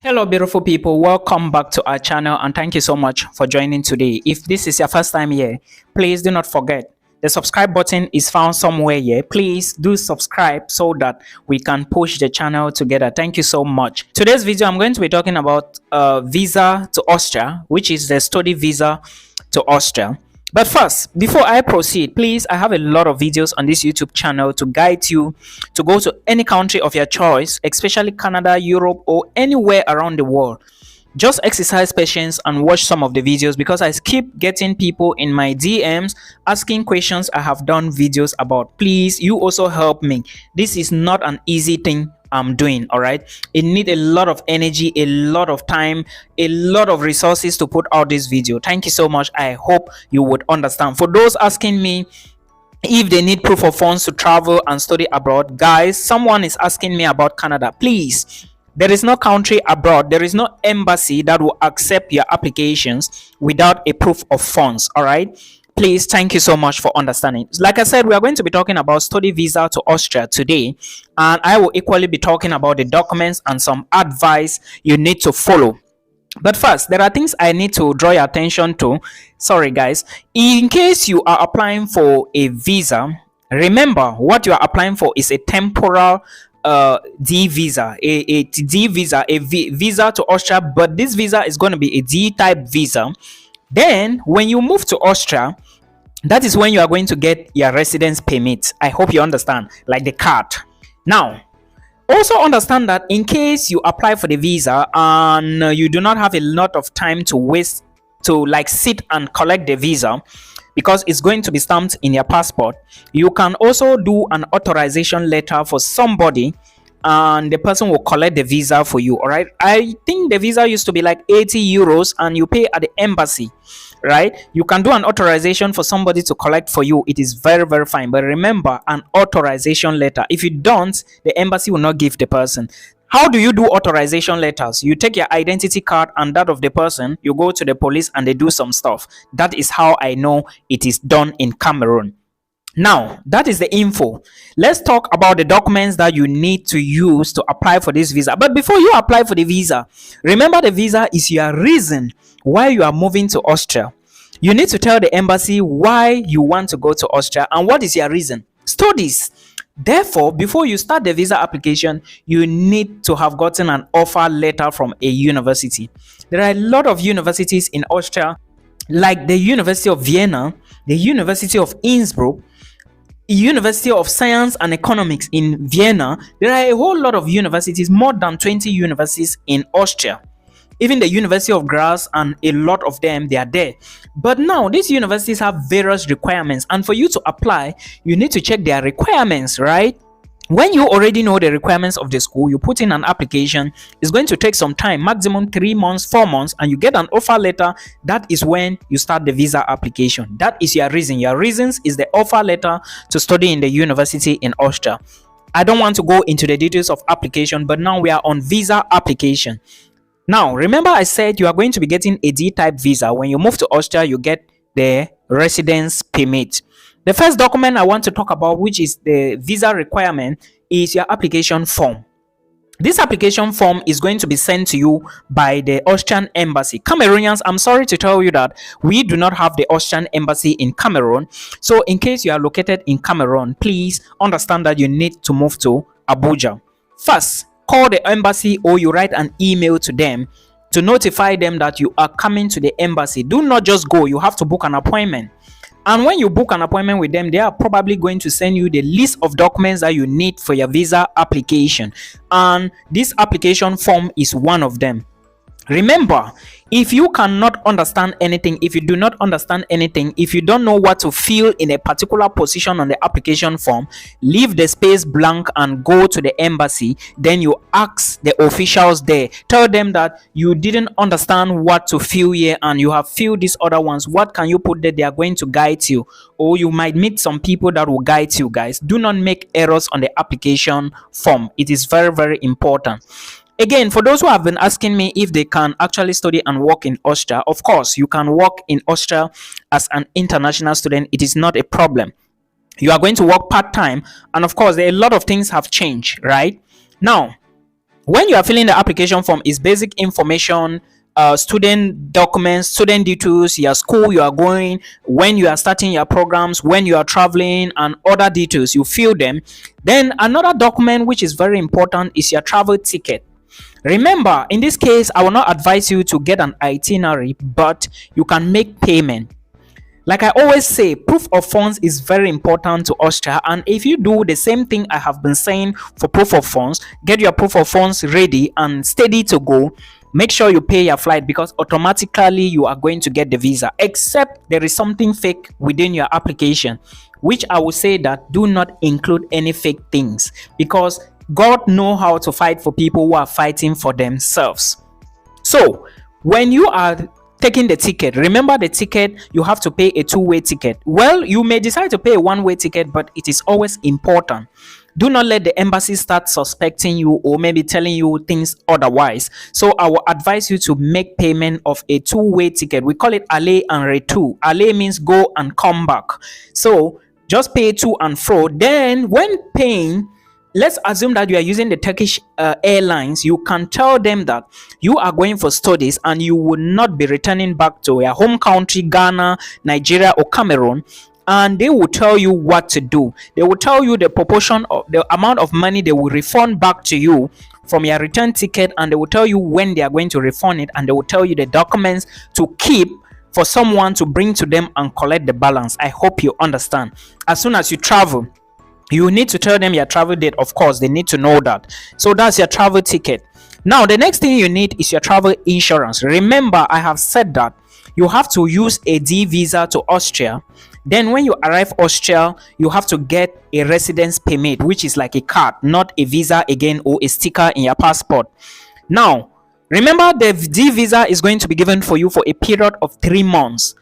Hello, beautiful people. Welcome back to our channel and thank you so much for joining today. If this is your first time here, please do not forget the subscribe button is found somewhere here. Please do subscribe so that we can push the channel together. Thank you so much. Today's video, I'm going to be talking about visa to Austria, which is the study visa to Austria. But first, before I proceed, please, I have a lot of videos on this YouTube channel to guide you to go to any country of your choice, especially Canada, Europe, or anywhere around the world. Just exercise patience and watch some of the videos because I keep getting people in my DMs asking questions I have done videos about. Please, you also help me. This is not an easy thing I'm doing. All right, it need a lot of energy, a lot of time, a lot of resources to put out this video. Thank you so much. I hope you would understand. For those asking me if they need proof of funds to travel and study abroad, guys, someone is asking me about Canada. Please, there is no country abroad, there is no embassy that will accept your applications without a proof of funds. All right, please, thank you so much for understanding. Like I said, we are going to be talking about study visa to Austria today, and I will equally be talking about the documents and some advice you need to follow. But first, there are things I need to draw your attention to. Sorry guys, in case you are applying for a visa, remember what you are applying for is a temporal D visa, a D visa, visa to Austria, but this visa is going to be a D type visa. Then when you move to Austria, that is when you are going to get your residence permit. I hope you understand, like the card. Now, also understand that in case you apply for the visa and you do not have a lot of time to waste to like sit and collect the visa, because it's going to be stamped in your passport, you can also do an authorization letter for somebody and the person will collect the visa for you. All right, I think the visa used to be like 80 euros and you pay at the embassy, right? You can do an authorization for somebody to collect for you. It is very fine, but remember, an authorization letter, if you don't, the embassy will not give the person. How do you do authorization letters? You take your identity card and that of the person, you go to the police and they do some stuff. That is how I know it is done in Cameroon. Now, that is the info. Let's talk about the documents that you need to use to apply for this visa. But before you apply for the visa, remember the visa is your reason why you are moving to Austria. You need to tell the embassy why you want to go to Austria and what is your reason. Studies. Therefore, before you start the visa application, you need to have gotten an offer letter from a university. There are a lot of universities in Austria, like the University of Vienna, the University of Innsbruck, University of Science and Economics in Vienna. There are a whole lot of universities, more than 20 universities in Austria. Even the University of Graz and a lot of them, they are there. But now these universities have various requirements, and for you to apply, you need to check their requirements, right? When you already know the requirements of the school, you put in an application. It's going to take some time, maximum 3 months, 4 months, and you get an offer letter. That is when you start the visa application. That is your reason. Your reasons is the offer letter to study in the university in Austria. I don't want to go into the details of application, but now we are on visa application. Now, remember I said you are going to be getting a D-type visa. When you move to Austria, you get the residence permit. The first document I want to talk about, which is the visa requirement, is your application form. This application form is going to be sent to you by the Austrian embassy. Cameroonians, I'm sorry to tell you that we do not have the Austrian embassy in Cameroon. So in case you are located in Cameroon, please understand that you need to move to Abuja. First, call the embassy or you write an email to them to notify them that you are coming to the embassy. Do not just go, you have to book an appointment. And when you book an appointment with them, they are probably going to send you the list of documents that you need for your visa application. And this application form is one of them. Remember, if you cannot understand anything, if you do not understand anything, if you don't know what to fill in a particular position on the application form, leave the space blank and go to the embassy. Then you ask the officials there, tell them that you didn't understand what to fill here and you have filled these other ones. What can you put there? They are going to guide you, or you might meet some people that will guide you. Guys, do not make errors on the application form. It is very important. Again, for those who have been asking me if they can actually study and work in Austria, of course, you can work in Austria as an international student. It is not a problem. You are going to work part-time, and of course, a lot of things have changed, right? Now, When you are filling the application form, is basic information, student documents, student details, your school you are going, when you are starting your programs, when you are traveling, and other details. You fill them. Then another document which is very important is your travel ticket. Remember, in this case, I will not advise you to get an itinerary, but you can make payment. Like I always say, proof of funds is very important to Austria. And if you do the same thing I have been saying for proof of funds, get your proof of funds ready and steady to go. Make sure you pay your flight, because automatically you are going to get the visa, except there is something fake within your application, which I will say that do not include any fake things, because God know how to fight for people who are fighting for themselves. So when you are taking the ticket, remember the ticket, you have to pay a two-way ticket. Well, you may decide to pay a one-way ticket, but it is always important. Do not let the embassy start suspecting you or maybe telling you things otherwise. So I will advise you to make payment of a two-way ticket. We call it aller and retour. Aller means go and come back. So just pay to and fro. Then when paying, let's assume that you are using the Turkish Airlines. You can tell them that you are going for studies and you will not be returning back to your home country, Ghana, Nigeria, or Cameroon. And they will tell you what to do. They will tell you the proportion of the amount of money they will refund back to you from your return ticket, and they will tell you when they are going to refund it, and they will tell you the documents to keep for someone to bring to them and collect the balance. I hope you understand. As soon as you travel, you need to tell them your travel date. Of course, they need to know that. So that's your travel ticket. Now, the next thing you need is your travel insurance. Remember, I have said that you have to use a D visa to Austria. Then when you arrive Austria, you have to get a residence permit, which is like a card, not a visa again or a sticker in your passport. Now, remember, the D visa is going to be given for you for a period of 3 months,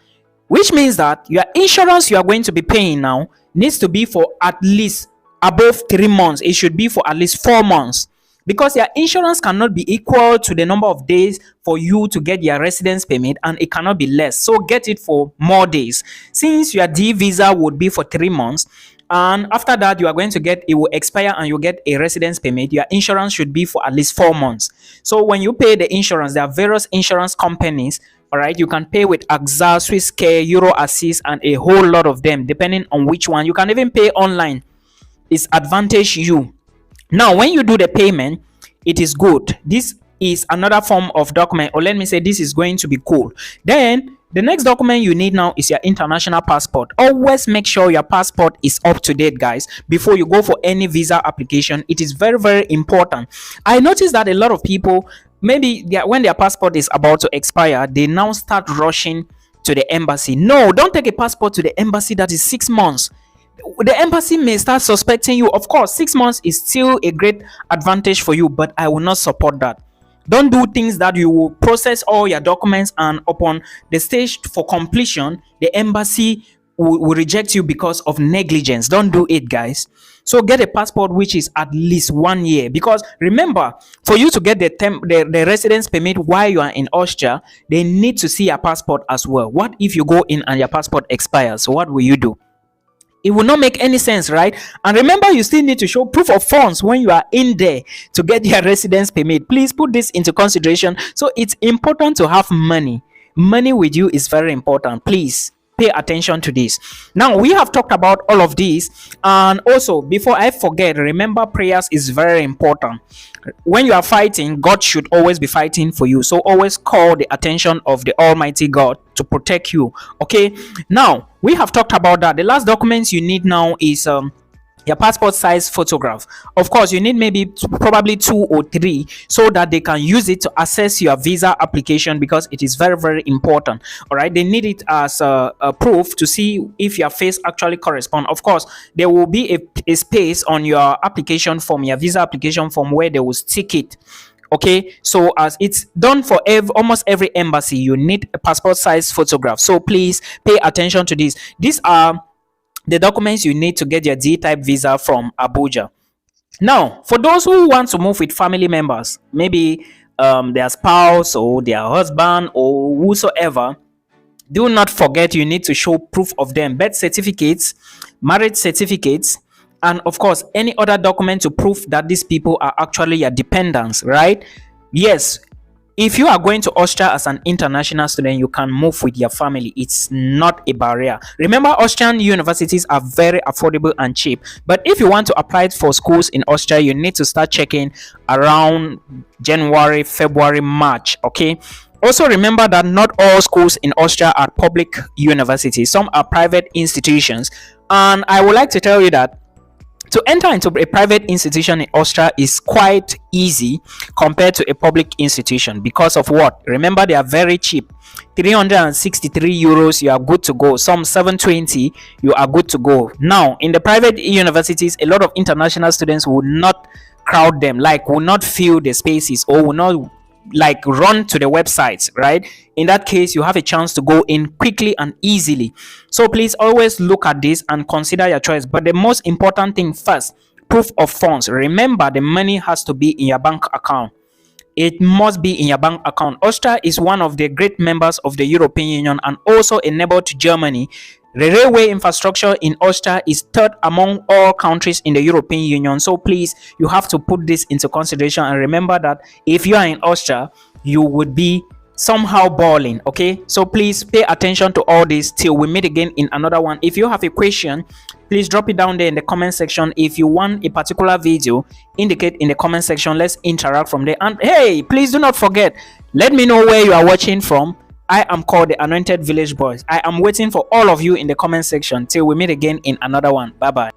which means that your insurance you are going to be paying now needs to be for at least above 3 months. It should be for at least 4 months, because your insurance cannot be equal to the number of days for you to get your residence permit, and it cannot be less. So get it for more days, since your D visa would be for 3 months, and after that you are going to get, it will expire and you get a residence permit. Your insurance should be for at least 4 months. So when you pay the insurance, there are various insurance companies. All right, you can pay with AXA, Swisscare, Euro Assist, and a whole lot of them, depending on which one. You can even pay online. It's advantage you. Now, when you do the payment, it is good. This is another form of document, or let me say, this is going to be cool. Then the next document you need now is your international passport. Always make sure your passport is up to date, guys, before you go for any visa application. It is very, very important. I noticed that a lot of people, maybe when their passport is about to expire, they now start rushing to the embassy. No, don't take a passport to the embassy that is 6 months. The embassy may start suspecting you. Of course, 6 months is still a great advantage for you, but I will not support that. Don't do things that you will process all your documents, and upon the stage for completion, the embassy will reject you because of negligence. Don't do it, guys. So get a passport which is at least 1 year, because remember, for you to get the residence permit while you are in Austria, they need to see your passport as well. What if you go in and your passport expires? So what will you do? It will not make any sense, right? And remember, you still need to show proof of funds when you are in there to get your residence permit. Please put this into consideration. So it's important to have money. Money with you is very important. Please pay attention to this. Now, we have talked about all of these, and also, before I forget, remember, prayers is very important. When you are fighting, God should always be fighting for you. So always call the attention of the Almighty God to protect you. Okay, now we have talked about that. The last documents you need now is your passport size photograph. Of course, you need maybe probably 2 or 3, so that they can use it to assess your visa application, because it is very, very important. All right, they need it as a proof to see if your face actually corresponds. Of course, there will be a space on your application form, your visa application form, where they will stick it. Okay, so as it's done for almost every embassy, you need a passport size photograph. So please pay attention to this. These are the documents you need to get your D-type visa from Abuja. Now, for those who want to move with family members, maybe their spouse or their husband or whosoever, do not forget you need to show proof of them: birth certificates, marriage certificates, and of course any other document to prove that these people are actually your dependents, right? Yes, if you are going to Austria as an international student, you can move with your family. It's not a barrier. Remember, Austrian universities are very affordable and cheap. But if you want to apply for schools in Austria, you need to start checking around January, February, March. Okay. Also, remember that not all schools in Austria are public universities, some are private institutions. And I would like to tell you that to enter into a private institution in Austria is quite easy compared to a public institution because of what? Remember, they are very cheap. 363 euros, you are good to go. Some 720, you are good to go. Now, in the private universities, a lot of international students will not crowd them, like will not fill the spaces or will not like run to the websites, right? In that case, you have a chance to go in quickly and easily. So please always look at this and consider your choice. But the most important thing first, proof of funds. Remember, the money has to be in your bank account. It must be in your bank account. Austria is one of the great members of the European Union and also a neighbor to Germany. The railway infrastructure in Austria is third among all countries in the European Union. So please, you have to put this into consideration and remember that if you are in Austria, you would be somehow balling. Okay, so please pay attention to all this till we meet again in another one. If you have a question, please drop it down there in the comment section. If you want a particular video, indicate in the comment section. Let's interact from there. And hey, please do not forget, let me know where you are watching from. I am called the Anointed Village Boys. I am waiting for all of you in the comment section till we meet again in another one. Bye bye.